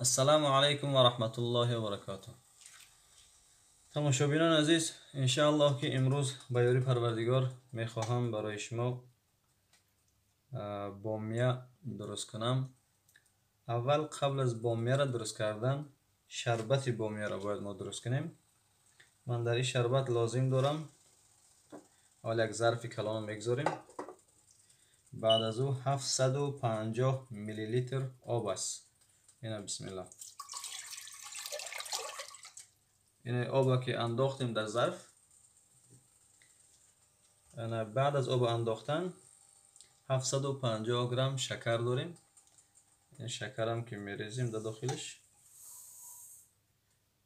السلام علیکم و رحمت الله و برکاته. تماشابینان عزیز، انشاءالله که امروز با یاری پروردگار میخواهم برای شما بامیه درست کنم. اول قبل از بامیه را درست کردن شربت بامیه را باید ما درست کنیم. من در این شربت لازم دارم حالا یک ظرف کلان میگذاریم. بعد از او 750 میلی لیتر آب است. اینا بسم الله. این آب که انداختیم در ظرف. بعد از آب انداختن 750 گرم شکر داریم. این شکر هم که میریزیم در داخلش.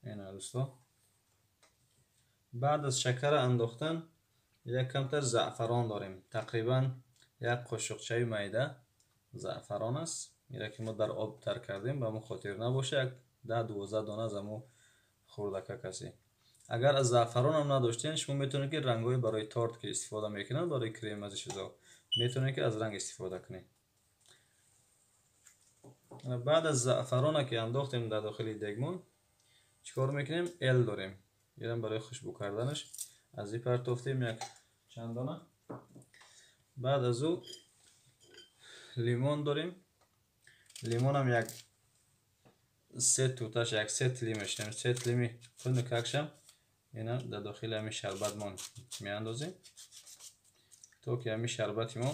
این دوستا. بعد از شکر انداختن یک کمتر زعفران داریم. تقریبا یک قاشقچه میده زعفران است. میره که ما در آب تر کردیم به ما خاطر نباشه. یک 10-12 دانه از امو خوردکه کسی. اگر از زعفران هم نداشتین شما میتونید که رنگ‌های برای تارت که استفاده میکنن برای کریم از چیزا میتونید که از رنگ استفاده کنید. بعد از زعفران که انداختیم در داخل دیگمون چیکار میکنیم؟ ال داریم. میرم برای خوشبو کردنش از این پرتافتیم یک چند دانه. بعد از او لیمون داریم. لیمون هم یک 3 توتاش یک ست لیمش نیم 3 لیمی خون ککشم اینا در داخل همین شربت ما میاندازیم تا که همین شربت ما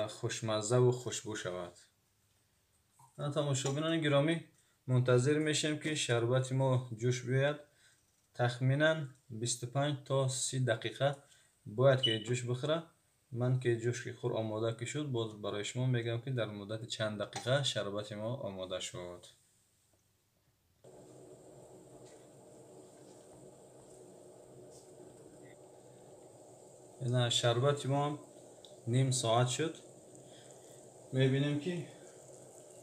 خوشمزه و خوشبو شود. تماشابینان گرامی منتظر میشیم که شربت ما جوش بیاید. تخمینا 25 تا 30 دقیقه باید که جوش بخوره. من که جوش که خور آماده که شد باز برای شما میگم که در مدت چند دقیقه شربت ما آماده شد. این شربت ما نیم ساعت شد. میبینیم که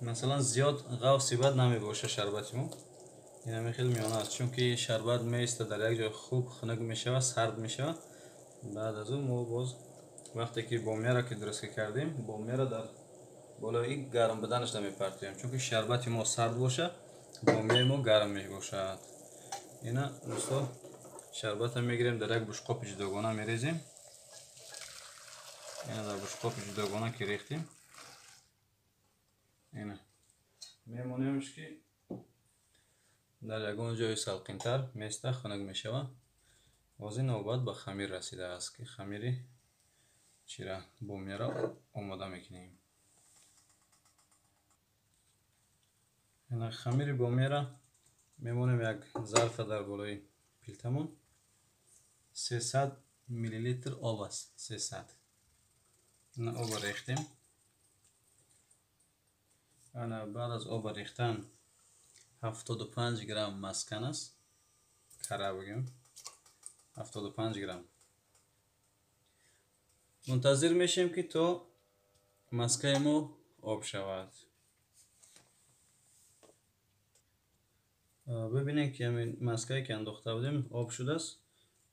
مثلا زیاد غوصی بد نمی باشه شربت ما. این هم خیلی میانه است چون که شربت میسته در یک جای خوب خنک میشه و سرد میشه. بعد از اون ما باز وقتی که بامیه را که درست کردیم بامیه را در بالای گرم بدنش نمیپرتیم چون که شربت ما سرد باشه بامیه ما گرم میباشد. اینا دوستا شربت هم میگیریم در یک بشقاب جداگانه میریزیم. اینا در بشقاب جداگانه که ریختیم اینا میمونیمش که در یگان جای سلقینتر میسته خنک میشوه. از این نوبت به خمیر رسیده است که خمیری چیره بامیه را آماده میکنیم. این خمیر بامیه را میمونیم یک ظرف در بالای پیلتمون 300 میلی لیتر آب است. 300 این آب ریختیم. بعد از آب ریختن 75 گرم مسکن است. کره بگیم 75 گرم. منتظر میشیم که تا مسکه ما آب شود. ببینید که همین مسکه که انداخته بودیم آب شده است.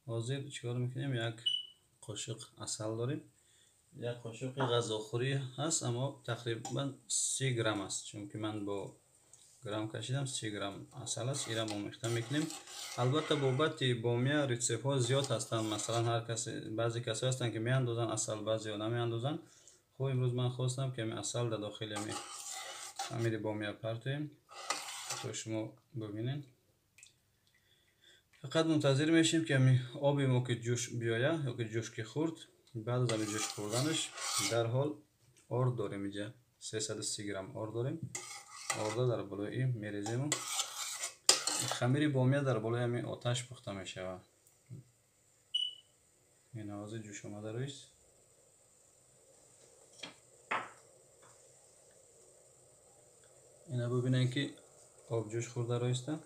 حاضر چیکار میکنیم؟ یک قاشق عسل داریم. یک قاشق غذاخوری هست اما تقریبا 30 گرم است چون که من با گرم کشیدم. 30 گرم عسل است. این را ما میخته میکنیم. البته بابت بامیه ریسیپ ها زیاد هستند. مثلا هر کسی بعضی کسا هستند که میاندازن عسل بعضی ها نمیاندازن. خب امروز من خواستم که می عسل در داخل خمیر بامیه پرتیم تا شما ببینین. فقط منتظر میشیم که همین آبی ما که جوش بیاید یا که جوش که خورد. بعد از همین جوش خوردنش در حال آرد داریم. اینجا 330 گرم آرد داریم. آرد در بالای این میریزیم. خمیر بامیه در بالای همین آتش پخته میشه. این آواز جوش آمده رویست. اینا ببینین که آب جوش خورده رویسته.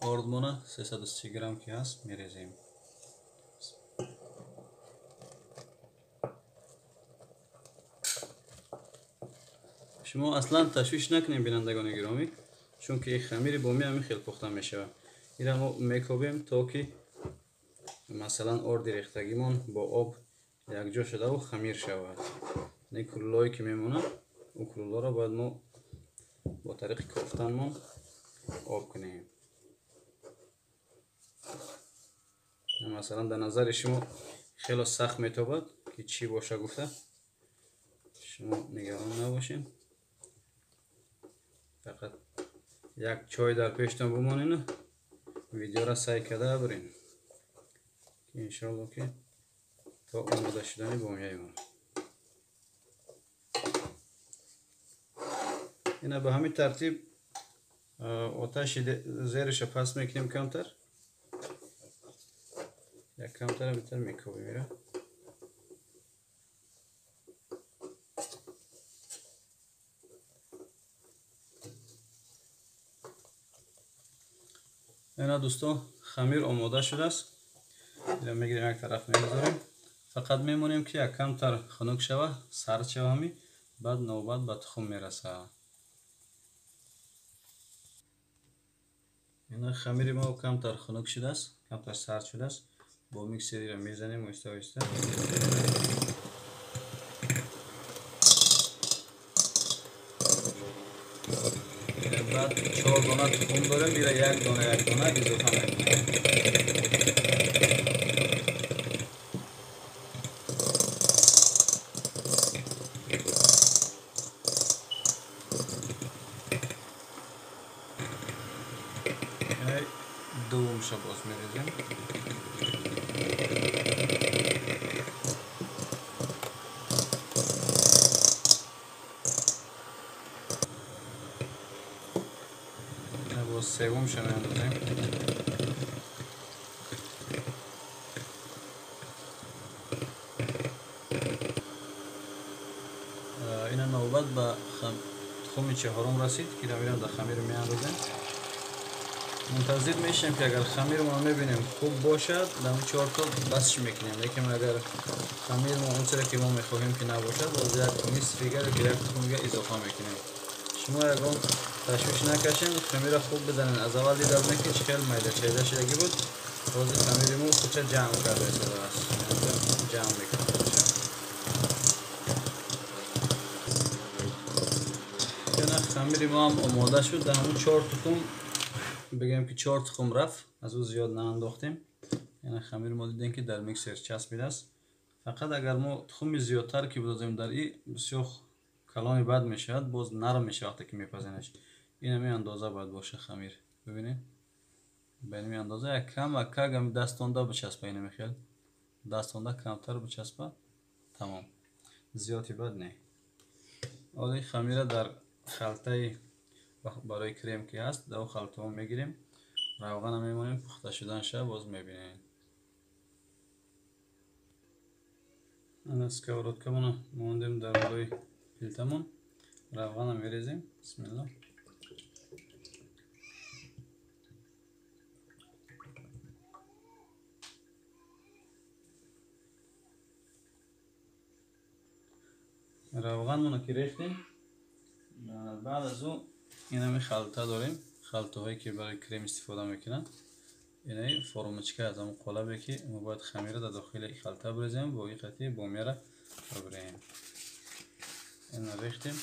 آردمانه 330 گرم که هست میریزیم. شما اصلا تشویش نکنین بینندگان گرامی چون که خمیر بامیه همین خیلی پخته میشه. این را ما میکوبیم تا که مثلا آرد ریختگیمون با آب یک جا شده و خمیر شود. این کلولایی که میمونه اون کلولا را باید ما با طریق کوفتن ما آب کنیم. مثلا در نظر شما خیلی سخت میتابد که چی باشه گفته، شما نگران نباشین، فقط یک چای در پیشتان بمانین، ویدیو را سعی کرده برین که انشاءالله که تا آماده شدن بامیه ما. اینا به همین ترتیب آتش زیرش پس میکنیم کمتر، یک کمتر بیتر میکوبیم میره. اینا دوستان خمیر آماده شده است. اینا میگیریم یک طرف میگذاریم، فقط میمونیم که یک کمتر خنک شوه، سرد شوه همی، بعد نوبت به تخم میرسه. اینا خمیر ما کمتر خنک شده است، کمتر سرد شده است. با میکسری را میزنیم آهسته آهسته. بعد 4 دانه تخم داریم، میره یک دانه اضافه میکنیم. دوم شو باز میریزیم. باز سوم شو میاندازیم. اینا نوبت به تخم چهارم رسید که میرم در خمیر میاندازیم. منتظر میشیم که اگر خمیر ما میبینیم خوب باشد در 4 تا بسش میکنیم، لیکن اگر خمیر ما اونطوری که ما میخواهیم که نباشد باز یک نصف دیگر که یک تخم دیگر اضافه میکنیم. شما اگر تشویش نکشین، خمیر خوب بزنین. از اول دیدم که خیلی میده چیده شدگی بود، باز خمیر ما خودش جمع کرده شده است، جمع میکنه. خمیر ما هم آماده شد. در همون 4 تخم بگم که 4 تخم رفت، از او زیاد نانداختیم. یعنی خمیر ما دیدیم که در میکسر چسبیده است. فقط اگر ما تخم زیادتر که بذاریم در این بسیار کلان بد میشد، باز نرم میشه وقتی که میپزینش. این همین اندازه باید باشه خمیر. ببینید به این اندازه یک کم و کم دستانده بچسبه. این میخواد دستانده کمتر بچسبه، تمام، زیادی بد نه. حالا خمیر در خلطه برای کریم که هست در خلطه هم میگیریم، روغن هم میمونیم پخته شدن شه. باز میبینیم این اسکورات که مونه موندیم در بالای پیلتمون، روغن هم میریزیم. بسم الله. روغن مونه که ریختیم، بعد از اون این همی خلطه داریم، خلطه هایی که برای کریم استفاده میکنن. این فرمچکه از همون قالبه که ما باید خمیر در داخل خلطه بریزیم، با این قطعه بامیه را ببریم. این ریختیم،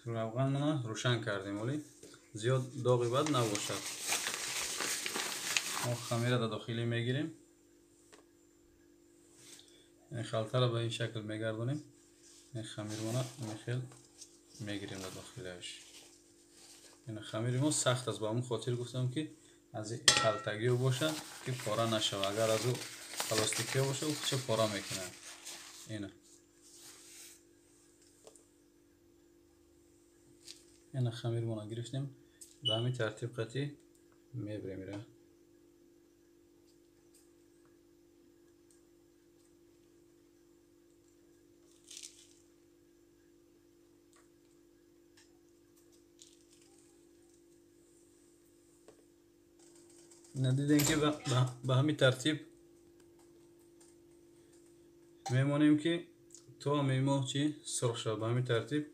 روغن مونه روشن کردیم ولی زیاد داغی بد نباشد. ما خمیر در داخلی میگیریم، این خلطه را به این شکل میگردونیم، این خمیر مونه میخیل میگیریم در داخلش. این خمیر ما سخت است، با همون خاطر گفتم که از این خلطگی باشه که پاره نشود. اگر از او پلاستیکی باشه او چه پاره میکنه. این خمیر ما گرفتیم، به همین ترتیب قطعی میبریم میره. ندیدین که به همین ترتیب میمونیم که تو میمون چی سرخ شد. به همین ترتیب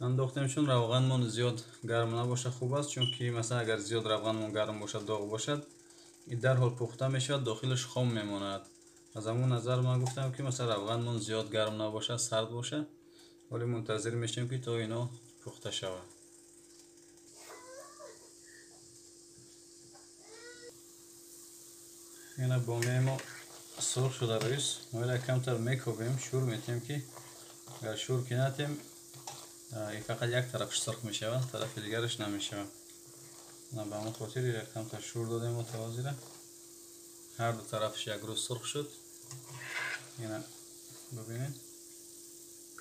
انداختیم، چون روغنمون زیاد گرم نباشه خوب است، چون که مثلا اگر زیاد روغنمون گرم باشد داغ باشد این در حال پخته میشد داخلش خام میماند. از همون نظر من گفتم که مثلا روغنمون زیاد گرم نباشه، سرد باشه، ولی منتظر میشیم که تا اینا پخته شود. اینا بامیه ما سرخ شده رویش ما کمتر میکوبیم شور میتیم که اگر شور که نتیم فقط یک طرفش سرخ میشود طرف دیگرش نمیشود نه به همون خاطر یک کمتر شور دادیم متوازی را هر دو طرفش یک روز سرخ شد اینا ببینید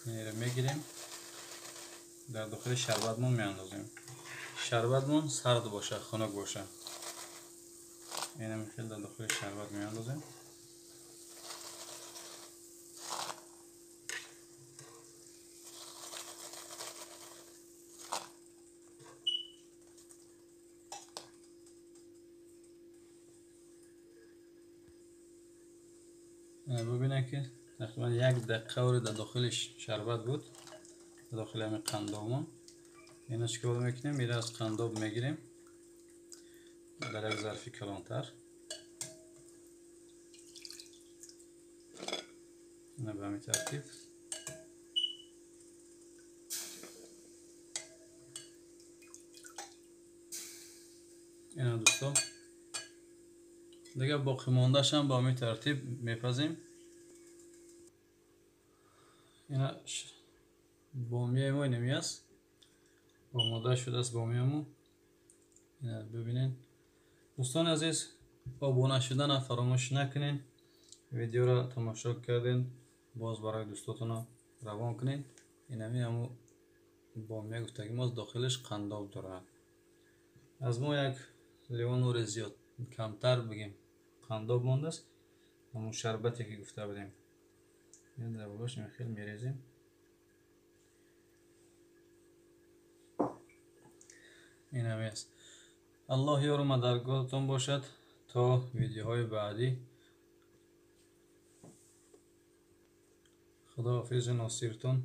این رو میگیریم در داخل شربتمون میاندازیم شربتمون سرد باشه خنک باشه اینا میخواد در داخل شربت میاندازیم ببینید که تقریبا یک دقیقه وری در داخلش شربت بود در داخل همین قندابمون اینا چیکار میکنیم میره از قنداب میگیریم در یک ظرفی کلانتر اینا به همین ترتیب اینا دوستان دیگه باقی موندهش هم با همین ترتیب میپزیم اینا بامیه ما اینمی است آماده شده است بامیه‌مون اینا ببینین دوستان عزیز آبونه شدن فراموش نکنین ویدیو را تماشا کردین باز برای دوستاتون روان کنین اینمی همو بامیه گفتگیم از داخلش قنداب داره از ما یک لیوان نور زیاد کمتر بگیم قنداب مانده است همون شربتی که گفته بودیم این در بالاش خیلی میریزیم این همی است الله یار و مددگارتون باشد تا ویدیوهای بعدی خدا حافظ ناصرتون